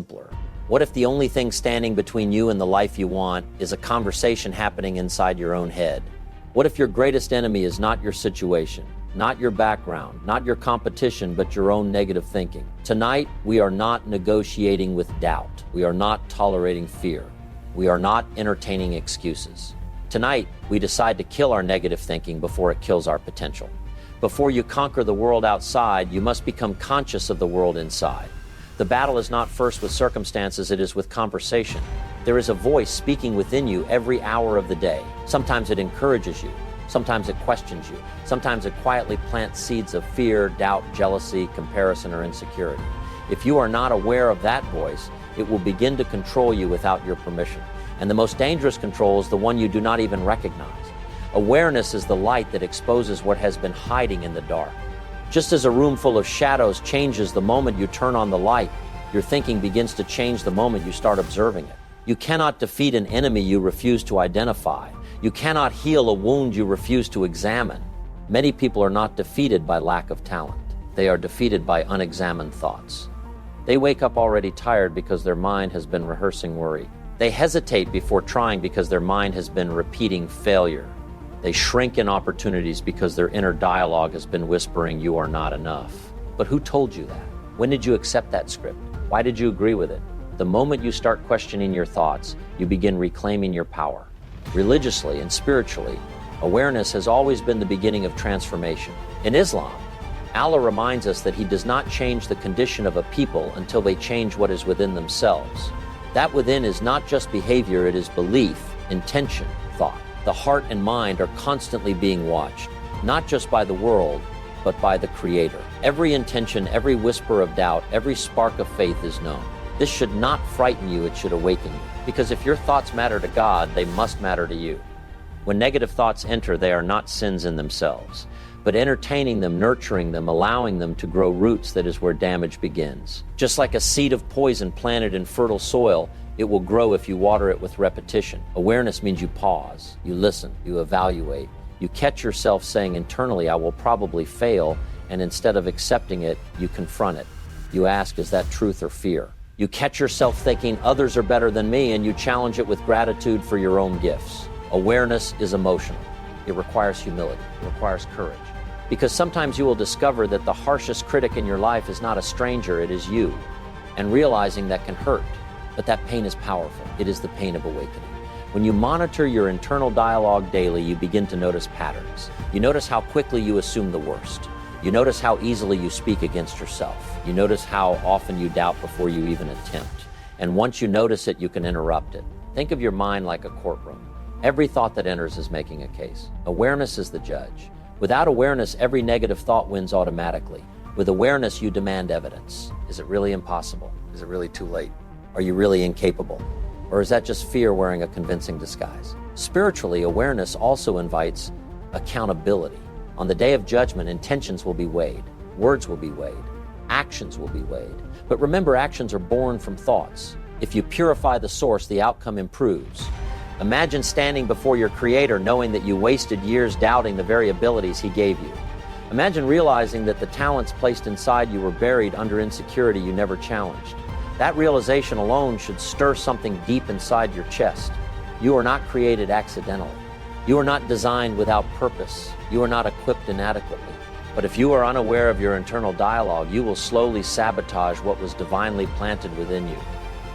Simpler. What if the only thing standing between you and the life you want is a conversation happening inside your own head? What if your greatest enemy is not your situation, not your background, not your competition, but your own negative thinking? Tonight, we are not negotiating with doubt. We are not tolerating fear. We are not entertaining excuses. Tonight, we decide to kill our negative thinking before it kills our potential. Before you conquer the world outside, you must become conscious of the world inside. The battle is not first with circumstances, it is with conversation. There is a voice speaking within you every hour of the day. Sometimes it encourages you. Sometimes it questions you. Sometimes it quietly plants seeds of fear, doubt, jealousy, comparison, or insecurity. If you are not aware of that voice, it will begin to control you without your permission. And the most dangerous control is the one you do not even recognize. Awareness is the light that exposes what has been hiding in the dark. Just as a room full of shadows changes the moment you turn on the light, your thinking begins to change the moment you start observing it. You cannot defeat an enemy you refuse to identify. You cannot heal a wound you refuse to examine. Many people are not defeated by lack of talent. They are defeated by unexamined thoughts. They wake up already tired because their mind has been rehearsing worry. They hesitate before trying because their mind has been repeating failure. They shrink in opportunities because their inner dialogue has been whispering, "You are not enough." But who told you that? When did you accept that script? Why did you agree with it? The moment you start questioning your thoughts, you begin reclaiming your power. Religiously and spiritually, awareness has always been the beginning of transformation. In Islam, Allah reminds us that He does not change the condition of a people until they change what is within themselves. That within is not just behavior, it is belief, intention, thought. The heart and mind are constantly being watched, not just by the world, but by the Creator. Every intention, every whisper of doubt, every spark of faith is known. This should not frighten you, it should awaken you. Because if your thoughts matter to God, they must matter to you. When negative thoughts enter, they are not sins in themselves, but entertaining them, nurturing them, allowing them to grow roots, that is where damage begins. Just like a seed of poison planted in fertile soil, it will grow if you water it with repetition. Awareness means you pause, you listen, you evaluate. You catch yourself saying internally, "I will probably fail," and instead of accepting it, you confront it. You ask, "Is that truth or fear?" You catch yourself thinking, "Others are better than me," and you challenge it with gratitude for your own gifts. Awareness is emotional. It requires humility. It requires courage. Because sometimes you will discover that the harshest critic in your life is not a stranger, it is you. And realizing that can hurt. But that pain is powerful. It is the pain of awakening. When you monitor your internal dialogue daily, you begin to notice patterns. You notice how quickly you assume the worst. You notice how easily you speak against yourself. You notice how often you doubt before you even attempt. And once you notice it, you can interrupt it. Think of your mind like a courtroom. Every thought that enters is making a case. Awareness is the judge. Without awareness, every negative thought wins automatically. With awareness, you demand evidence. Is it really impossible? Is it really too late? Are you really incapable? Or is that just fear wearing a convincing disguise? Spiritually, awareness also invites accountability. On the day of judgment, intentions will be weighed, words will be weighed, actions will be weighed. But remember, actions are born from thoughts. If you purify the source, the outcome improves. Imagine standing before your Creator knowing that you wasted years doubting the very abilities He gave you. Imagine realizing that the talents placed inside you were buried under insecurity you never challenged. That realization alone should stir something deep inside your chest. You are not created accidentally. You are not designed without purpose. You are not equipped inadequately. But if you are unaware of your internal dialogue, you will slowly sabotage what was divinely planted within you.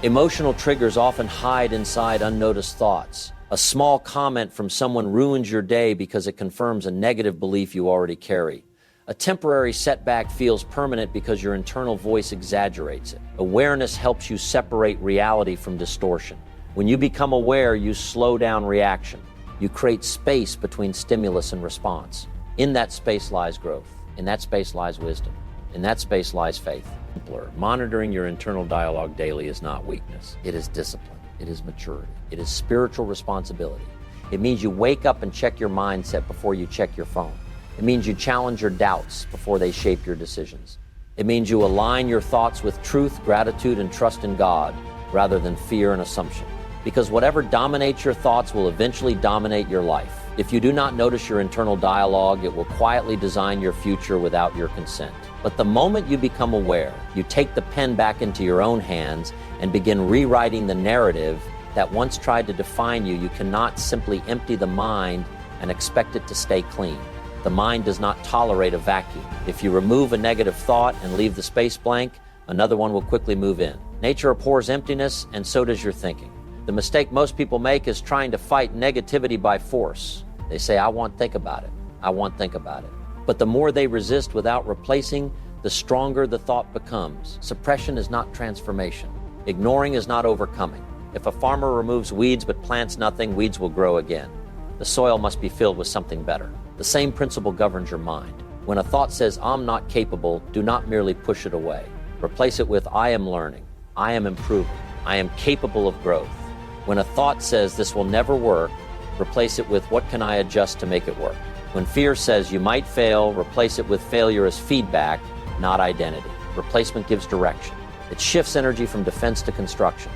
Emotional triggers often hide inside unnoticed thoughts. A small comment from someone ruins your day because it confirms a negative belief you already carry. A temporary setback feels permanent because your internal voice exaggerates it. Awareness helps you separate reality from distortion. When you become aware, you slow down reaction. You create space between stimulus and response. In that space lies growth. In that space lies wisdom. In that space lies faith. Monitoring your internal dialogue daily is not weakness. It is discipline. It is maturity. It is spiritual responsibility. It means you wake up and check your mindset before you check your phone. It means you challenge your doubts before they shape your decisions. It means you align your thoughts with truth, gratitude, and trust in God rather than fear and assumption. because whatever dominates your thoughts will eventually dominate your life. If you do not notice your internal dialogue, it will quietly design your future without your consent. But the moment you become aware, you take the pen back into your own hands and begin rewriting the narrative that once tried to define you. You cannot simply empty the mind and expect it to stay clean. The mind does not tolerate a vacuum. If you remove a negative thought and leave the space blank, another one will quickly move in. Nature abhors emptiness, and so does your thinking. The mistake most people make is trying to fight negativity by force. They say, I won't think about it. I won't think about it. But the more they resist without replacing, the stronger the thought becomes. Suppression is not transformation. Ignoring is not overcoming. If a farmer removes weeds but plants nothing, weeds will grow again. The soil must be filled with something better. The same principle governs your mind. When a thought says, I'm not capable, do not merely push it away. Replace it with, I am learning. I am improving. I am capable of growth. When a thought says, this will never work, replace it with, what can I adjust to make it work? When fear says, you might fail, replace it with, failure as feedback, not identity. Replacement gives direction. It shifts energy from defense to construction.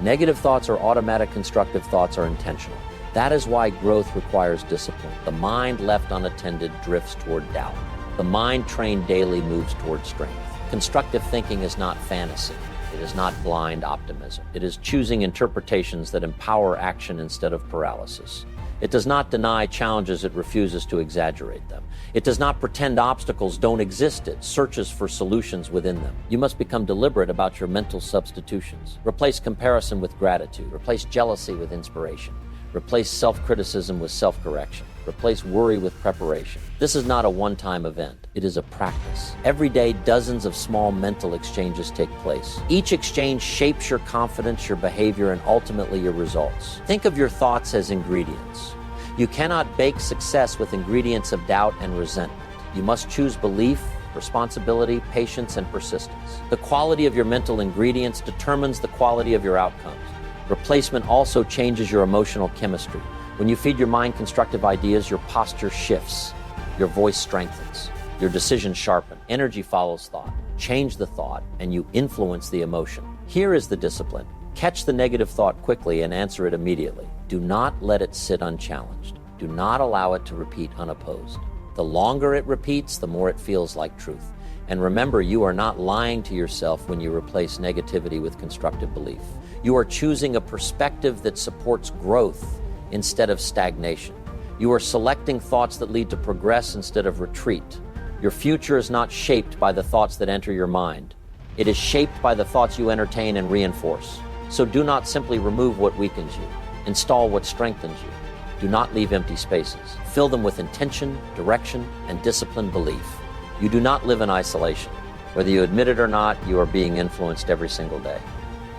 Negative thoughts are automatic, constructive thoughts are intentional. That is why growth requires discipline. The mind left unattended drifts toward doubt. The mind trained daily moves toward strength. Constructive thinking is not fantasy. It is not blind optimism. It is choosing interpretations that empower action instead of paralysis. It does not deny challenges, it refuses to exaggerate them. It does not pretend obstacles don't exist, it searches for solutions within them. You must become deliberate about your mental substitutions. Replace comparison with gratitude. Replace jealousy with inspiration. Replace self-criticism with self-correction. Replace worry with preparation. This is not a one-time event. It is a practice. Every day, dozens of small mental exchanges take place. Each exchange shapes your confidence, your behavior, and ultimately your results. Think of your thoughts as ingredients. You cannot bake success with ingredients of doubt and resentment. You must choose belief, responsibility, patience, and persistence. The quality of your mental ingredients determines the quality of your outcomes. Replacement also changes your emotional chemistry. When you feed your mind constructive ideas, your posture shifts, your voice strengthens, your decisions sharpen, energy follows thought. Change the thought, and you influence the emotion. Here is the discipline. Catch the negative thought quickly and answer it immediately. Do not let it sit unchallenged. Do not allow it to repeat unopposed. The longer it repeats, the more it feels like truth. And remember, you are not lying to yourself when you replace negativity with constructive belief. You are choosing a perspective that supports growth instead of stagnation. You are selecting thoughts that lead to progress instead of retreat. Your future is not shaped by the thoughts that enter your mind. It is shaped by the thoughts you entertain and reinforce. So do not simply remove what weakens you. Install what strengthens you. Do not leave empty spaces. Fill them with intention, direction, and disciplined belief. You do not live in isolation. Whether you admit it or not, you are being influenced every single day.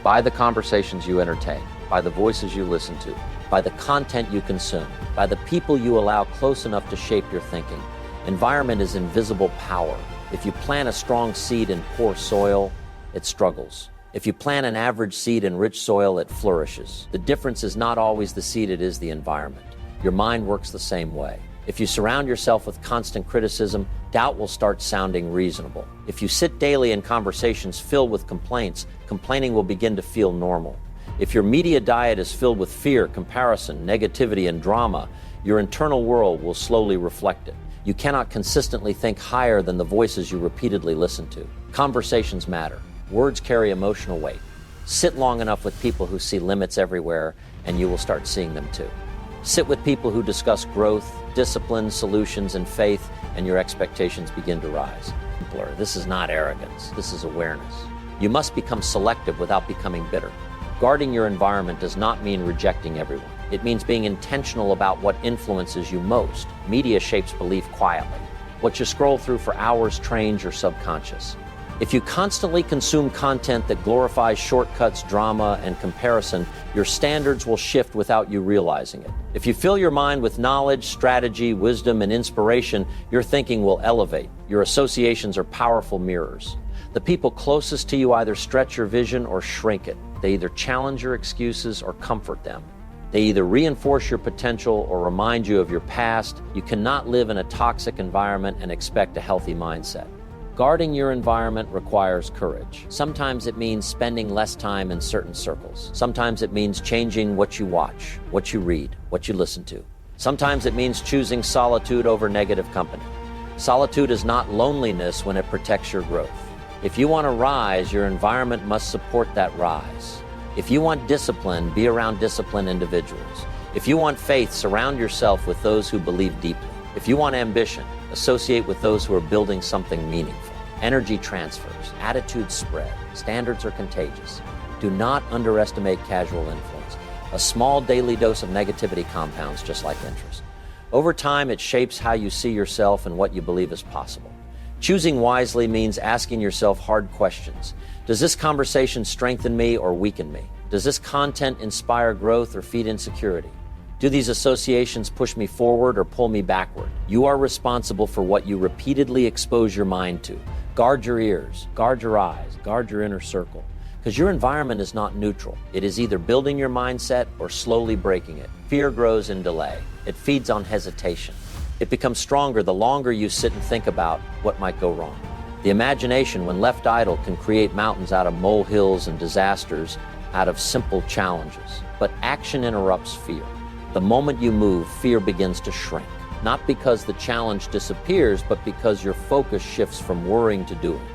By the conversations you entertain, by the voices you listen to, by the content you consume, by the people you allow close enough to shape your thinking. Environment is invisible power. If you plant a strong seed in poor soil, it struggles. If you plant an average seed in rich soil, it flourishes. The difference is not always the seed, it is the environment. Your mind works the same way. If you surround yourself with constant criticism, doubt will start sounding reasonable. If you sit daily in conversations filled with complaints, complaining will begin to feel normal. If your media diet is filled with fear, comparison, negativity, and drama, your internal world will slowly reflect it. You cannot consistently think higher than the voices you repeatedly listen to. Conversations matter. Words carry emotional weight. Sit long enough with people who see limits everywhere, and you will start seeing them too. Sit with people who discuss growth, discipline, solutions, and faith, and your expectations begin to rise. This is not arrogance. This is awareness. You must become selective without becoming bitter. Guarding your environment does not mean rejecting everyone. It means being intentional about what influences you most. Media shapes belief quietly. What you scroll through for hours trains your subconscious. If you constantly consume content that glorifies shortcuts, drama, and comparison, your standards will shift without you realizing it. If you fill your mind with knowledge, strategy, wisdom, and inspiration, your thinking will elevate. Your associations are powerful mirrors. The people closest to you either stretch your vision or shrink it. They either challenge your excuses or comfort them. They either reinforce your potential or remind you of your past. You cannot live in a toxic environment and expect a healthy mindset. Guarding your environment requires courage. Sometimes it means spending less time in certain circles. Sometimes it means changing what you watch, what you read, what you listen to. Sometimes it means choosing solitude over negative company. Solitude is not loneliness when it protects your growth. If you want to rise, your environment must support that rise. If you want discipline, be around disciplined individuals. If you want faith, surround yourself with those who believe deeply. If you want ambition, associate with those who are building something meaningful. Energy transfers, attitudes spread, standards are contagious. Do not underestimate casual influence. A small daily dose of negativity compounds just like interest. Over time, it shapes how you see yourself and what you believe is possible. Choosing wisely means asking yourself hard questions. Does this conversation strengthen me or weaken me? Does this content inspire growth or feed insecurity? Do these associations push me forward or pull me backward? You are responsible for what you repeatedly expose your mind to. Guard your ears, guard your eyes, guard your inner circle. Because your environment is not neutral. It is either building your mindset or slowly breaking it. Fear grows in delay. It feeds on hesitation. It becomes stronger the longer you sit and think about what might go wrong. The imagination, when left idle, can create mountains out of molehills and disasters out of simple challenges. But action interrupts fear. The moment you move, fear begins to shrink. Not because the challenge disappears, but because your focus shifts from worrying to doing.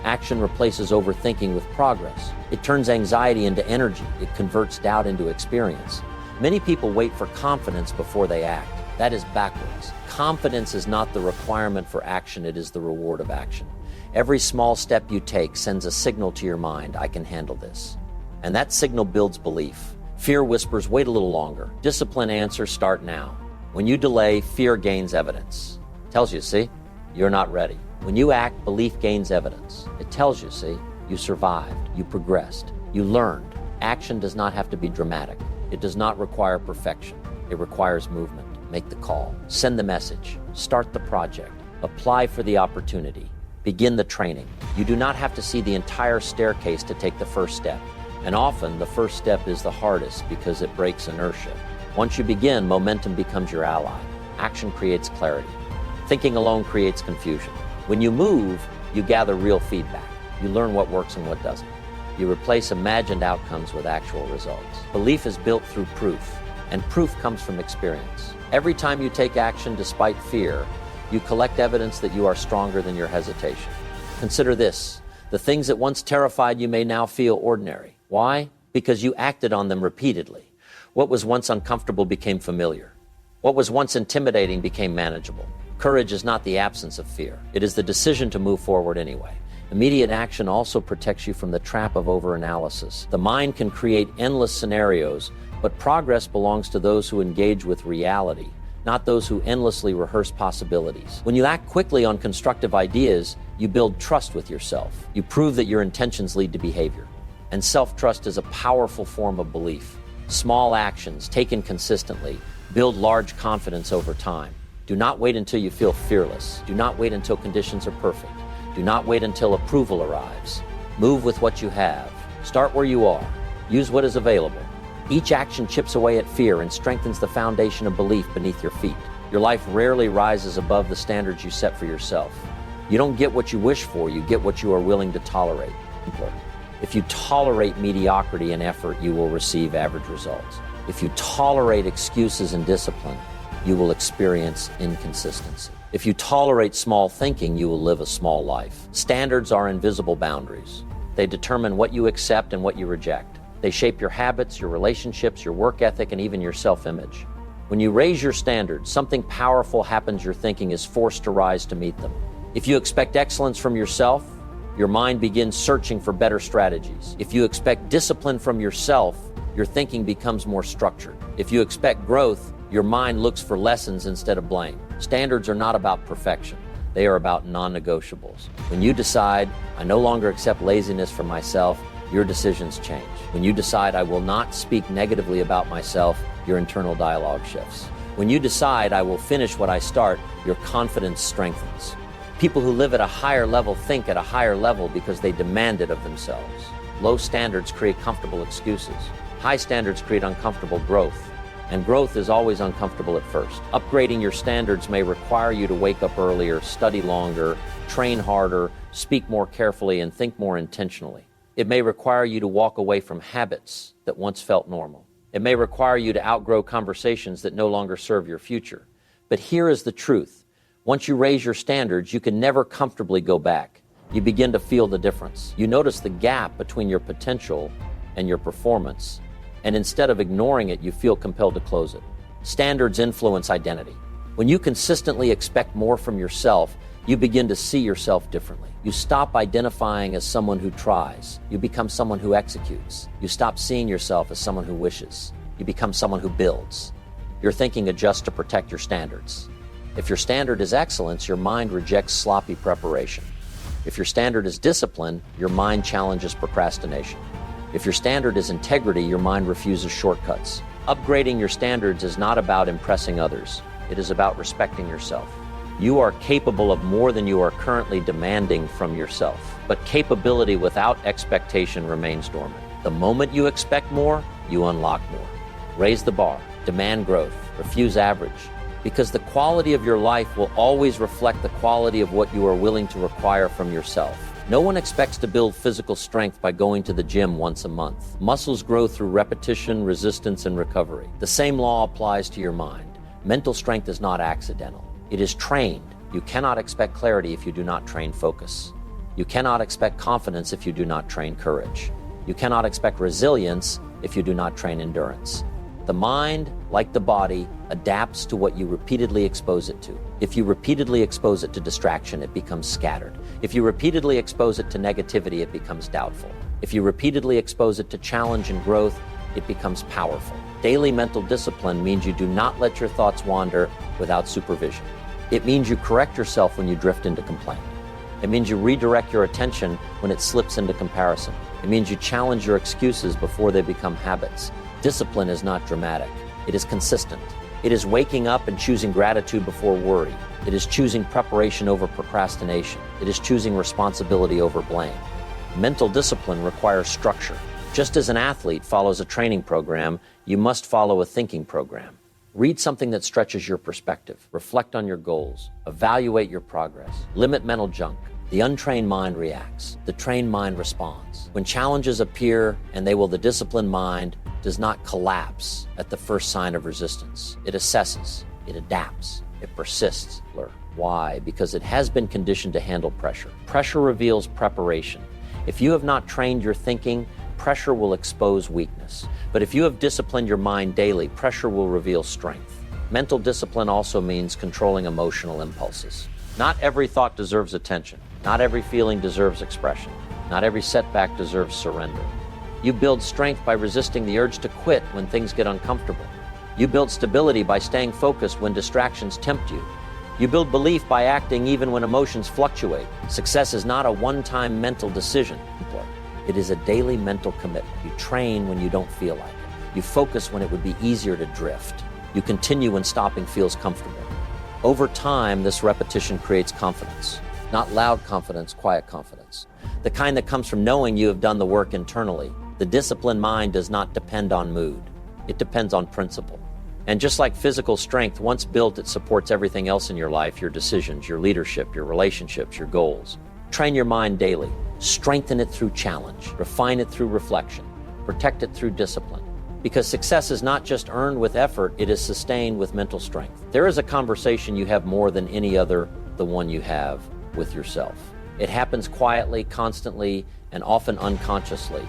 Action replaces overthinking with progress. It turns anxiety into energy. It converts doubt into experience. Many people wait for confidence before they act. That is backwards. Confidence is not the requirement for action, it is the reward of action. Every small step you take sends a signal to your mind, I can handle this. And that signal builds belief. Fear whispers, wait a little longer. Discipline answers, start now. When you delay, fear gains evidence. Tells you, see, you're not ready. When you act, belief gains evidence. It tells you, see, you survived, you progressed, you learned. Action does not have to be dramatic. It does not require perfection. It requires movement. Make the call. Send the message. Start the project. Apply for the opportunity. Begin the training. You do not have to see the entire staircase to take the first step. And often, the first step is the hardest because it breaks inertia. Once you begin, momentum becomes your ally. Action creates clarity. Thinking alone creates confusion. When you move, you gather real feedback. You learn what works and what doesn't. You replace imagined outcomes with actual results. Belief is built through proof, and proof comes from experience. Every time you take action despite fear, you collect evidence that you are stronger than your hesitation. Consider this. The things that once terrified you may now feel ordinary. Why? Because you acted on them repeatedly. What was once uncomfortable became familiar. What was once intimidating became manageable. Courage is not the absence of fear. It is the decision to move forward anyway. Immediate action also protects you from the trap of overanalysis. The mind can create endless scenarios, but progress belongs to those who engage with reality, not those who endlessly rehearse possibilities. When you act quickly on constructive ideas, you build trust with yourself. You prove that your intentions lead to behavior. And self-trust is a powerful form of belief. Small actions, taken consistently, build large confidence over time. Do not wait until you feel fearless. Do not wait until conditions are perfect. Do not wait until approval arrives. Move with what you have. Start where you are. Use what is available. Each action chips away at fear and strengthens the foundation of belief beneath your feet. Your life rarely rises above the standards you set for yourself. You don't get what you wish for, you get what you are willing to tolerate. If you tolerate mediocrity and effort, you will receive average results. If you tolerate excuses and discipline, you will experience inconsistency. If you tolerate small thinking, you will live a small life. Standards are invisible boundaries. They determine what you accept and what you reject. They shape your habits, your relationships, your work ethic, and even your self-image. When you raise your standards, something powerful happens. Your thinking is forced to rise to meet them. If you expect excellence from yourself, your mind begins searching for better strategies. If you expect discipline from yourself, your thinking becomes more structured. If you expect growth, your mind looks for lessons instead of blame. Standards are not about perfection. They are about non-negotiables. When you decide, I no longer accept laziness for myself, your decisions change. When you decide, I will not speak negatively about myself, your internal dialogue shifts. When you decide, I will finish what I start, your confidence strengthens. People who live at a higher level think at a higher level because they demand it of themselves. Low standards create comfortable excuses. High standards create uncomfortable growth. And growth is always uncomfortable at first. Upgrading your standards may require you to wake up earlier, study longer, train harder, speak more carefully, and think more intentionally. It may require you to walk away from habits that once felt normal. It may require you to outgrow conversations that no longer serve your future. But here is the truth. Once you raise your standards, you can never comfortably go back. You begin to feel the difference. You notice the gap between your potential and your performance. And instead of ignoring it, you feel compelled to close it. Standards influence identity. When you consistently expect more from yourself, you begin to see yourself differently. You stop identifying as someone who tries. You become someone who executes. You stop seeing yourself as someone who wishes. You become someone who builds. Your thinking adjusts to protect your standards. If your standard is excellence, your mind rejects sloppy preparation. If your standard is discipline, your mind challenges procrastination. If your standard is integrity, your mind refuses shortcuts. Upgrading your standards is not about impressing others. It is about respecting yourself. You are capable of more than you are currently demanding from yourself. But capability without expectation remains dormant. The moment you expect more, you unlock more. Raise the bar, demand growth, refuse average. Because the quality of your life will always reflect the quality of what you are willing to require from yourself. No one expects to build physical strength by going to the gym once a month. Muscles grow through repetition, resistance, and recovery. The same law applies to your mind. Mental strength is not accidental. It is trained. You cannot expect clarity if you do not train focus. You cannot expect confidence if you do not train courage. You cannot expect resilience if you do not train endurance. The mind, like the body, adapts to what you repeatedly expose it to. If you repeatedly expose it to distraction, it becomes scattered. If you repeatedly expose it to negativity, it becomes doubtful. If you repeatedly expose it to challenge and growth, it becomes powerful. Daily mental discipline means you do not let your thoughts wander without supervision. It means you correct yourself when you drift into complaint. It means you redirect your attention when it slips into comparison. It means you challenge your excuses before they become habits. Discipline is not dramatic. It is consistent. It is waking up and choosing gratitude before worry. It is choosing preparation over procrastination. It is choosing responsibility over blame. Mental discipline requires structure. Just as an athlete follows a training program, you must follow a thinking program. Read something that stretches your perspective. Reflect on your goals. Evaluate your progress. Limit mental junk. The untrained mind reacts. The trained mind responds. When challenges appear, and they will, the disciplined mind does not collapse at the first sign of resistance. It assesses. It adapts. It persists. Why? Because it has been conditioned to handle pressure. Pressure reveals preparation. If you have not trained your thinking, pressure will expose weakness. But if you have disciplined your mind daily, pressure will reveal strength. Mental discipline also means controlling emotional impulses. Not every thought deserves attention. Not every feeling deserves expression. Not every setback deserves surrender. You build strength by resisting the urge to quit when things get uncomfortable. You build stability by staying focused when distractions tempt you. You build belief by acting even when emotions fluctuate. Success is not a one-time mental decision. It is a daily mental commitment. You train when you don't feel like it. You focus when it would be easier to drift. You continue when stopping feels comfortable. Over time, this repetition creates confidence. Not loud confidence, quiet confidence. The kind that comes from knowing you have done the work internally. The disciplined mind does not depend on mood. It depends on principle. And just like physical strength, once built, it supports everything else in your life, your decisions, your leadership, your relationships, your goals. Train your mind daily. Strengthen it through challenge. Refine it through reflection. Protect it through discipline. Because success is not just earned with effort, it is sustained with mental strength. There is a conversation you have more than any other, the one you have with yourself. It happens quietly, constantly, and often unconsciously.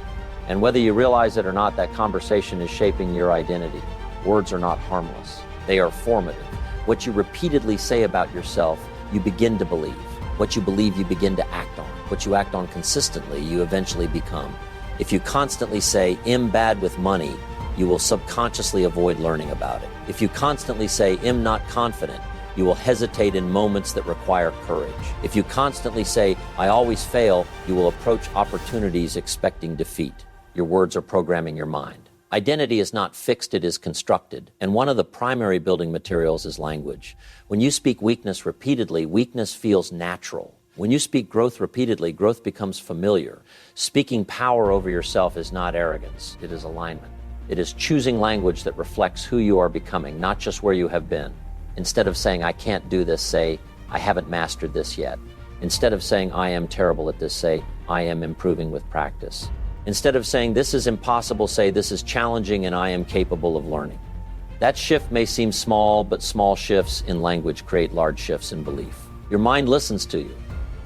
And whether you realize it or not, that conversation is shaping your identity. Words are not harmless. They are formative. What you repeatedly say about yourself, you begin to believe. What you believe, you begin to act on. What you act on consistently, you eventually become. If you constantly say, "I'm bad with money," you will subconsciously avoid learning about it. If you constantly say, "I'm not confident," you will hesitate in moments that require courage. If you constantly say, "I always fail," you will approach opportunities expecting defeat. Your words are programming your mind. Identity is not fixed, it is constructed. And one of the primary building materials is language. When you speak weakness repeatedly, weakness feels natural. When you speak growth repeatedly, growth becomes familiar. Speaking power over yourself is not arrogance, it is alignment. It is choosing language that reflects who you are becoming, not just where you have been. Instead of saying, I can't do this, say, I haven't mastered this yet. Instead of saying, I am terrible at this, say, I am improving with practice. Instead of saying, this is impossible, say, this is challenging and I am capable of learning. That shift may seem small, but small shifts in language create large shifts in belief. Your mind listens to you.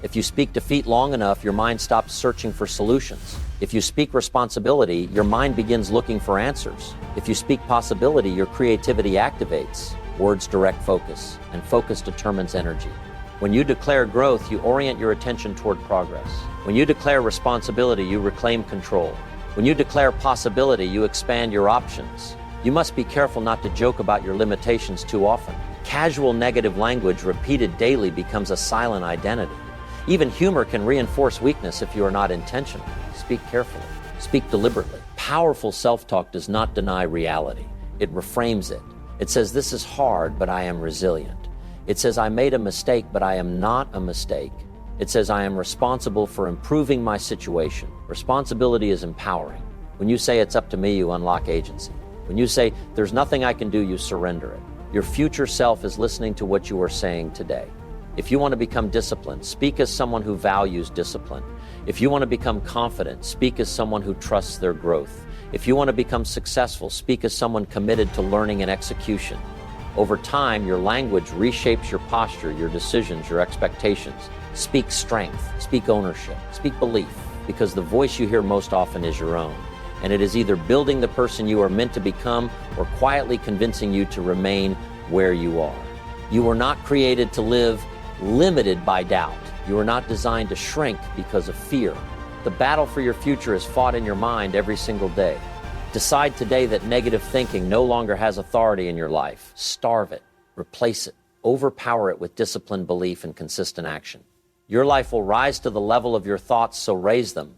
If you speak defeat long enough, your mind stops searching for solutions. If you speak responsibility, your mind begins looking for answers. If you speak possibility, your creativity activates. Words direct focus, and focus determines energy. When you declare growth, you orient your attention toward progress. When you declare responsibility, you reclaim control. When you declare possibility, you expand your options. You must be careful not to joke about your limitations too often. Casual negative language repeated daily becomes a silent identity. Even humor can reinforce weakness if you are not intentional. Speak carefully. Speak deliberately. Powerful self-talk does not deny reality. It reframes it. It says, this is hard, but I am resilient. It says, I made a mistake, but I am not a mistake. It says, I am responsible for improving my situation. Responsibility is empowering. When you say it's up to me, you unlock agency. When you say, there's nothing I can do, you surrender it. Your future self is listening to what you are saying today. If you want to become disciplined, speak as someone who values discipline. If you want to become confident, speak as someone who trusts their growth. If you want to become successful, speak as someone committed to learning and execution. Over time, your language reshapes your posture, your decisions, your expectations. Speak strength, speak ownership, speak belief, because the voice you hear most often is your own. And it is either building the person you are meant to become or quietly convincing you to remain where you are. You were not created to live limited by doubt. You are not designed to shrink because of fear. The battle for your future is fought in your mind every single day. Decide today that negative thinking no longer has authority in your life. Starve it, replace it, overpower it with disciplined belief and consistent action. Your life will rise to the level of your thoughts, so raise them.